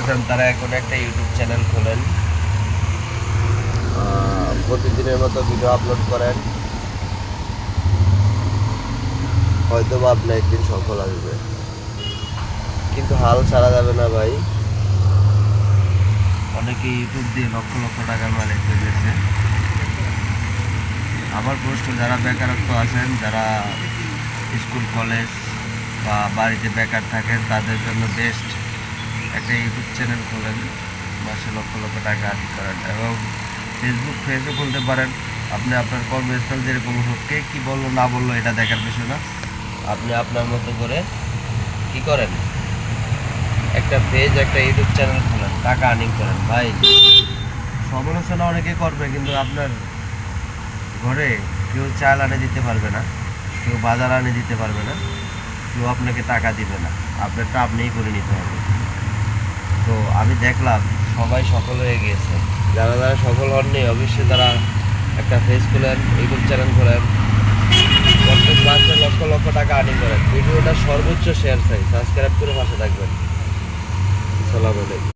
তারা এখন একটা ইউটিউব চ্যানেল খোলেন, প্রতিদিনের মতো ভিডিও আপলোড করেন, হয়তো বা আপনি একদিন সফল আসবে, কিন্তু হাল ছাড়া যাবে না ভাই। অনেকে ইউটিউব দিয়ে লক্ষ লক্ষ টাকার মালিক হয়ে গেছে। আমার প্রশ্ন, যারা বেকারত্ব আছেন, যারা স্কুল কলেজ বা বাড়িতে বেকার থাকেন, তাদের জন্য বেস্ট একটা ইউটিউব চ্যানেল খোলেন, মাসে লক্ষ লক্ষ টাকা আর্ন করেন, এবং ফেসবুক পেজও খুলতে পারেন। আপনি আপনার কর্মস্থল যেরকম হোক, কে কী বললো না বললো এটা দেখার বিষয় না। আপনি আপনার মতো করে কি করেন, একটা পেজ, একটা ইউটিউব চ্যানেল খোলেন, টাকা আর্নিং করেন ভাই। সমালোচনা অনেকে করবে, কিন্তু আপনার ঘরে কেউ চাল আনে দিতে পারবে না, কেউ বাজার আনে দিতে পারবে না, কেউ আপনাকে টাকা দিবে না। আপনারটা আপনিই করে নিতে হবে। তো আমি দেখলাম সবাই সফল হয়ে গিয়েছে। যারা যারা সফল হননি, অবশ্যই তারা একটা পেজ খোলেন, ইউটিউব চ্যানেল খোলেন, প্রত্যেক মাসে লক্ষ লক্ষ টাকা আর্নিং করেন। ভিডিওটা সর্বোচ্চ শেয়ার চাই, সাবস্ক্রাইব করে পাশে থাকবেন। আসসালামু আলাইকুম।